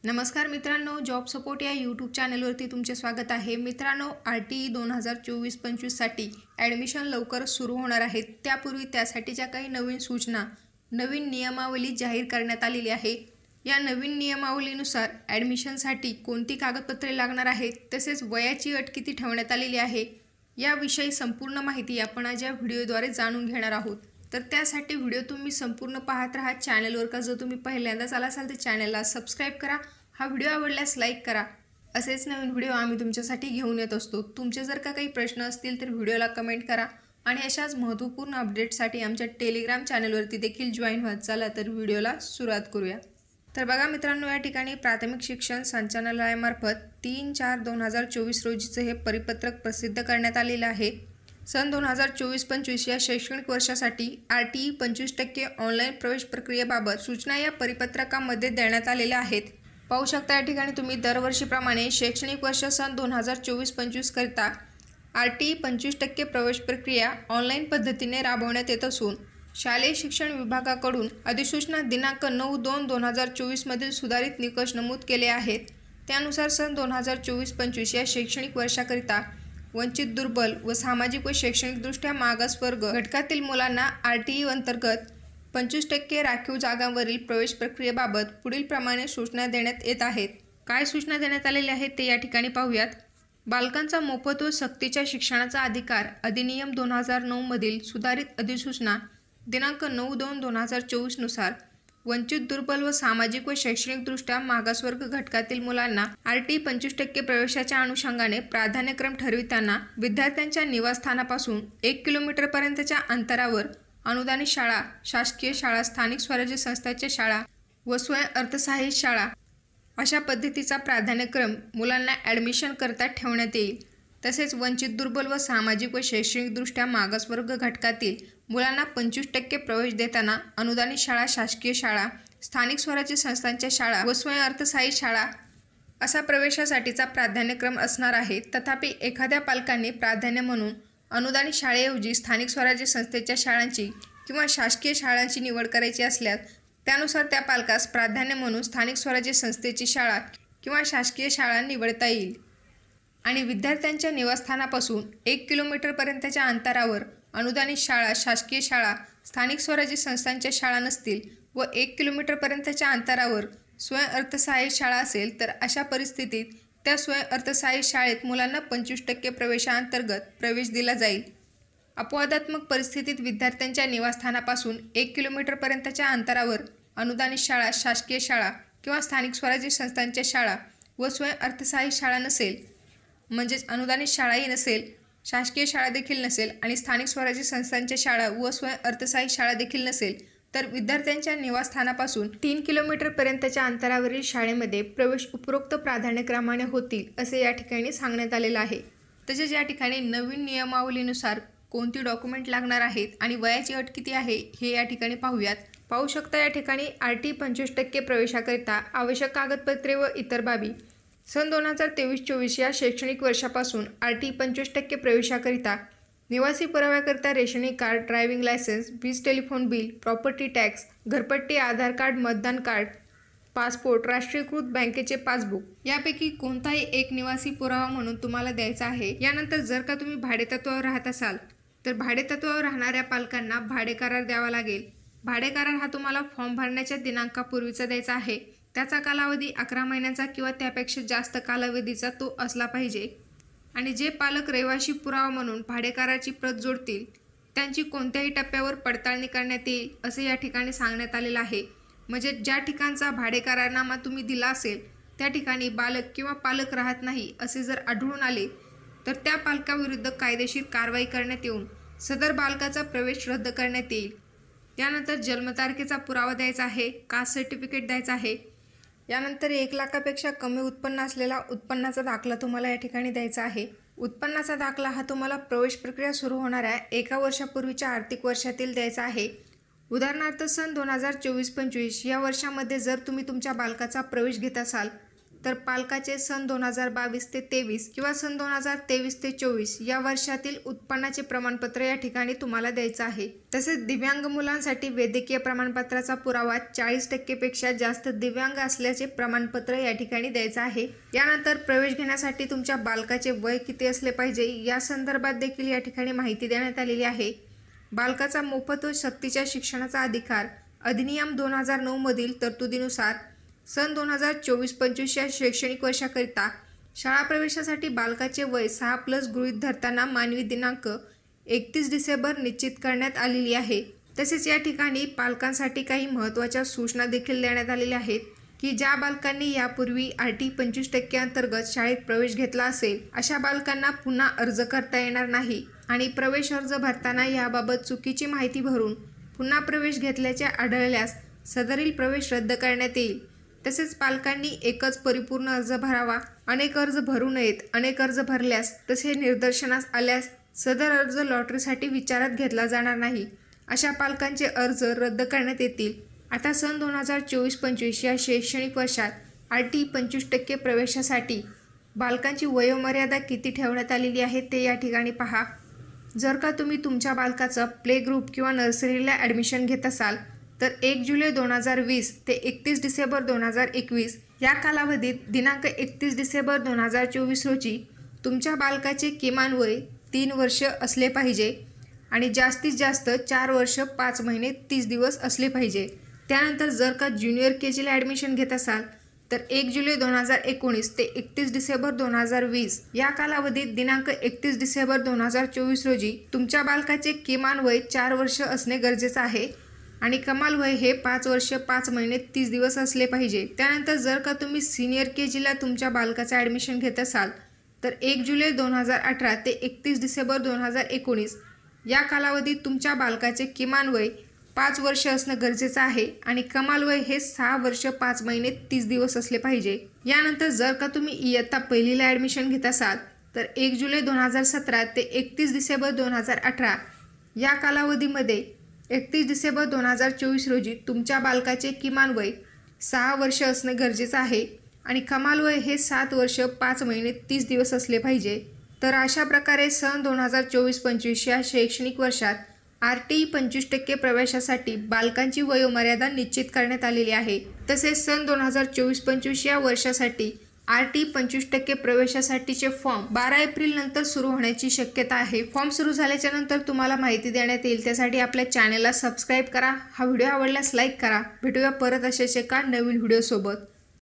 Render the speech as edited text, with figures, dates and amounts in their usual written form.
नमस्कार मित्रांनो, job support या यूट्यूब चॅनलवरती तुमचे स्वागत आहे। मित्रांनो, RTE 2024-25 साठी ॲडमिशन लवकरच सुरू होणार आहेत। त्यापूर्वी त्यासाठीच्या काही नवीन सूचना, नवीन नियमावली जाहीर करण्यात आलेली आहे। या नवीन नियमावलीनुसार ॲडमिशनसाठी कोणती कागदपत्रे लागणार आहेत, तसेच वयाची अट किती ठेवण्यात आलेली आहे, याविषयी संपूर्ण माहिती आपण आज या व्हिडिओद्वारे जाणून घेणार आहोत। तर त्यासाठी व्हिडिओ तुम्ही संपूर्ण पाहत राहा। चॅनलवर का जर तुम्ही पहिल्यांदाच आला असाल तर चॅनलला सबस्क्राईब करा। हा व्हिडिओ आवडल्यास लाईक करा। असेच नवीन व्हिडिओ आम्ही तुमच्यासाठी घेऊन येत असतो। तुमचे जर का काही प्रश्न असतील तर व्हिडिओला कमेंट करा आणि अशाच महत्त्वपूर्ण अपडेट्ससाठी आमच्या टेलिग्राम चॅनलवरती देखील जॉईन व्हा। चला तर व्हिडिओला सुरुवात करूया। तर बघा मित्रांनो, या ठिकाणी प्राथमिक शिक्षण संचालनालयामार्फत 3/4/2024 रोजीचे हे परिपत्रक प्रसिद्ध करण्यात आलेले आहे। सन 2024-25 या शैक्षणिक वर्षासाठी RTE 25% ऑनलाईन प्रवेश प्रक्रियेबाबत सूचना या परिपत्रकामध्ये देण्यात आलेल्या आहेत। पाहू शकता, या ठिकाणी तुम्ही दरवर्षीप्रमाणे शैक्षणिक वर्ष सन 2024-25 करिता RTE 25% प्रवेश प्रक्रिया ऑनलाईन पद्धतीने राबवण्यात येत असून शालेय शिक्षण विभागाकडून अधिसूचना दिनांक 9/2/2024 मधील सुधारित निकष नमूद केले आहेत। त्यानुसार सन 2024-25 या शैक्षणिक वर्षाकरिता वंचित, दुर्बल व सामाजिक व शैक्षणिकदृष्ट्या मागास वर्ग घटकातील मुलांना RTE अंतर्गत 25% राखीव जागांवरील प्रवेश प्रक्रियेबाबत पुढील प्रमाणे सूचना देण्यात येत आहेत। काय सूचना देण्यात आलेल्या आहेत ते या ठिकाणी पाहूयात। बालकांचा मोफत व सक्तीच्या शिक्षणाचा अधिकार अधिनियम 2009 मधील सुधारित अधिसूचना दिनांक 9/2/2024 नुसार वंचित, दुर्बल व सामाजिक व शैक्षणिकदृष्ट्या मागासवर्ग घटकातील मुलांना RTE 25% प्रवेशाच्या अनुषंगाने प्राधान्यक्रम ठरविताना विद्यार्थ्यांच्या निवासस्थानापासून 1 किलोमीटरपर्यंतच्या अंतरावर अनुदानित शाळा, शासकीय शाळा, स्थानिक स्वराज्य संस्थांच्या शाळा व स्वयंअर्थसहाय्यित शाळा अशा पद्धतीचा प्राधान्यक्रम मुलांना ॲडमिशन करता ठेवण्यात येईल। तसेच वंचित, दुर्बल व सामाजिक व शैक्षणिकदृष्ट्या मागासवर्ग घटकातील मुलांना 25% प्रवेश देताना अनुदानित शाळा, शासकीय शाळा, स्थानिक स्वराज्य संस्थांच्या शाळा व स्वयंअर्थसहाय्यित शाळा असा प्रवेशासाठीचा प्राधान्यक्रम असणार आहे। तथापि एखाद्या पालकांनी प्राधान्य म्हणून अनुदानित शाळेऐवजी स्थानिक स्वराज्य संस्थेच्या शाळांची किंवा शासकीय शाळांची निवड करायची असल्यास त्यानुसार त्या पालकास प्राधान्य म्हणून स्थानिक स्वराज्य संस्थेची शाळा किंवा शासकीय शाळा निवडता येईल। आणि विद्यार्थ्यांच्या निवासस्थानापासून 1 किलोमीटरपर्यंतच्या अंतरावर अनुदानित शाळा, शासकीय शाळा, स्थानिक स्वराज्य संस्थांच्या शाळा नसतील व 1 किलोमीटरपर्यंतच्या अंतरावर स्वयंअर्थसहाय्यित शाळा असेल तर अशा परिस्थितीत त्या स्वयंअर्थसहाय्यित शाळेत मुलांना 25% प्रवेशाअंतर्गत प्रवेश दिला जाईल। अपवादात्मक परिस्थितीत विद्यार्थ्यांच्या निवासस्थानापासून 1 किलोमीटरपर्यंतच्या अंतरावर अनुदानित शाळा, शासकीय शाळा किंवा स्थानिक स्वराज्य संस्थांच्या शाळा व स्वयंअर्थसहाय्यित शाळा नसेल, म्हणजेच अनुदानित शाळाही नसेल, शासकीय शाळा देखील नसेल आणि स्थानिक स्वराज्य संस्थांच्या शाळा व स्वयंअर्थसहाय्यित शाळा देखील नसेल तर विद्यार्थ्यांच्या निवासस्थानापासून 3 किलोमीटरपर्यंतच्या अंतरावरील शाळेमध्ये प्रवेश उपरोक्त प्राधान्यक्रमाने होतील, असे या ठिकाणी सांगण्यात आलेलं आहे। तसेच या ठिकाणी नवीन नियमावलीनुसार कोणती डॉक्युमेंट लागणार आहेत आणि वयाची अट किती आहे हे या ठिकाणी पाहूयात। पाहू शकता, या ठिकाणी RTE 25% प्रवेशाकरिता आवश्यक कागदपत्रे व इतर बाबी। सन 2023-24 या शैक्षणिक वर्षापासून RTE 25% प्रवेशाकरिता निवासी पुराव्याकरिता रेशनिंग कार्ड, ड्रायव्हिंग लायसन्स, वीज टेलिफोन बिल, प्रॉपर्टी टॅक्स, घरपट्टी, आधार कार्ड, मतदान कार्ड, पासपोर्ट, राष्ट्रीयकृत बँकेचे पासबुक यापैकी कोणताही एक निवासी पुरावा म्हणून तुम्हाला द्यायचा आहे। यानंतर जर का तुम्ही भाडेतत्त्वावर राहत असाल तर भाडेतत्त्वावर राहणाऱ्या पालकांना भाडे करार द्यावा लागेल। भाडे करार हा तुम्हाला फॉर्म भरण्याच्या दिनांकापूर्वीचा द्यायचा आहे। त्याचा कालावधी 11 महिन्यांचा किंवा त्यापेक्षा जास्त कालावधीचा तो असला पाहिजे। आणि जे पालक रहिवाशी पुरावा म्हणून भाडे कराराची प्रत जोडतील त्यांची कोणत्याही टप्प्यावर पडताळणी करण्यात येईल, असे या ठिकाणी सांगण्यात आलेलं आहे। म्हणजे ज्या ठिकाणचा भाडे करारनामा तुम्ही दिला असेल त्या ठिकाणी बालक किंवा पालक राहत नाही असे जर आढळून आले तर त्या पालकाविरुद्ध कायदेशीर कारवाई करण्यात येऊन सदर बालकाचा प्रवेश रद्द करण्यात येईल। त्यानंतर जन्मतारखेचा पुरावा द्यायचा आहे, कास्ट सर्टिफिकेट द्यायचं आहे। यानंतर 1 लाखापेक्षा कमी उत्पन्न असलेला उत्पन्नाचा दाखला तुम्हाला या ठिकाणी द्यायचा आहे। उत्पन्नाचा दाखला हा तुम्हाला प्रवेश प्रक्रिया सुरू होणाऱ्या 1 वर्षापूर्वीच्या आर्थिक वर्षातील द्यायचा आहे। उदाहरणार्थ सन 2024-25 या वर्षामध्ये जर तुम्ही तुमच्या बालकाचा प्रवेश घेत असाल तर पालकाचे सन 2022 ते 23 किंवा सन 2023 ते 24 या वर्षातील उत्पन्नाचे प्रमाणपत्र या ठिकाणी तुम्हाला द्यायचं आहे। तसेच दिव्यांग मुलांसाठी वैद्यकीय प्रमाणपत्राचा पुरावा 40% पेक्षा जास्त दिव्यांग असल्याचे प्रमाणपत्र या ठिकाणी द्यायचं आहे। यानंतर प्रवेश घेण्यासाठी तुमच्या बालकाचे वय किती असले पाहिजे या संदर्भात देखील या ठिकाणी माहिती देण्यात आलेली आहे। बालकाचा मोफत व सक्तीच्या शिक्षणाचा अधिकार अधिनियम 2009 मधील तरतुदीनुसार सन 2024-25 या शैक्षणिक वर्षाकरिता शाळा प्रवेशासाठी बालकाचे वय 6+ गृहीत धरताना मानवी दिनांक 31 डिसेंबर निश्चित करण्यात आलेली आहे। तसेच या ठिकाणी पालकांसाठी काही महत्त्वाच्या सूचना देखील देण्यात आलेल्या आहेत की ज्या बालकांनी यापूर्वी RT 25% अंतर्गत शाळेत प्रवेश घेतला असेल अशा बालकांना पुन्हा अर्ज करता येणार नाही आणि प्रवेश अर्ज भरताना याबाबत चुकीची माहिती भरून पुन्हा प्रवेश घेतल्याचे आढळल्यास सदरील प्रवेश रद्द करण्यात येईल। तसेच पालकांनी एकच परिपूर्ण अर्ज भरावा, अनेक अर्ज भरू नयेत। अनेक अर्ज भरल्यास तसे निदर्शनास आल्यास सदर अर्ज लॉटरीसाठी विचारात घेतला जाणार नाही, अशा पालकांचे अर्ज रद्द करण्यात येतील। आता सन 2024-25 या शैक्षणिक वर्षात RT 25% प्रवेशासाठी बालकांची वयोमर्यादा किती ठेवण्यात आलेली आहे ते या ठिकाणी पहा। जर का तुम्ही तुमच्या बालकाचं प्ले ग्रुप किंवा नर्सरीला ॲडमिशन घेत असाल तर 1 जुलै 2020 ते 31 डिसेंबर 2021 या कालावधीत दिनांक 31 डिसेंबर 2024 रोजी तुमच्या बालकाचे किमान वय 3 वर्ष असले पाहिजे आणि जास्तीत जास्त 4 वर्ष 5 महिने 30 दिवस असले पाहिजे। त्यानंतर जर का ज्युनियर KGला ॲडमिशन घेत असाल तर 1 जुलै 2019 ते 31 डिसेंबर 2020 या कालावधीत दिनांक 31 डिसेंबर 2024 रोजी तुमच्या बालकाचे किमान वय 4 वर्ष असणे गरजेचे आहे आणि कमाल वय हे 5 वर्ष 5 महिने 30 दिवस असले पाहिजे। त्यानंतर जर का तुम्ही सिनियर KGला तुमच्या बालकाचं ॲडमिशन घेत असाल तर 1 जुलै 2018 ते 31 डिसेंबर 2019 या कालावधीत तुमच्या बालकाचे किमान वय 5 वर्ष असणं गरजेचं आहे आणि कमाल वय हे 6 वर्ष 5 महिने 30 दिवस असले पाहिजे। यानंतर जर का तुम्ही इयत्ता पहिलीला ॲडमिशन घेत असाल तर 1 जुलै 2017 ते 31 डिसेंबर 2018 या कालावधीमध्ये 31 डिसेंबर 2024 रोजी तुमच्या बालकाचे किमान वय 6 वर्ष असणं गरजेचं आहे आणि कमाल वय हे 7 वर्ष 5 महिने 30 दिवस असले पाहिजे। तर अशा प्रकारे सन 2024-25 या शैक्षणिक वर्षात RT 25% प्रवेशासाठी बालकांची वयोमर्यादा निश्चित करण्यात आलेली आहे। तसेच सन 2024-25 या वर्षासाठी RT 25% प्रवेशासाठीचे फॉर्म 12 एप्रिल नंतर सुरू होण्याची शक्यता आहे। फॉर्म सुरू झाल्याच्या नंतर तुम्हाला माहिती देण्यात येईल। त्यासाठी आपल्या चॅनलला सबस्क्राईब करा, हा व्हिडिओ आवडल्यास लाईक करा। भेटूया परत अशाच एका नवीन व्हिडिओसोबत।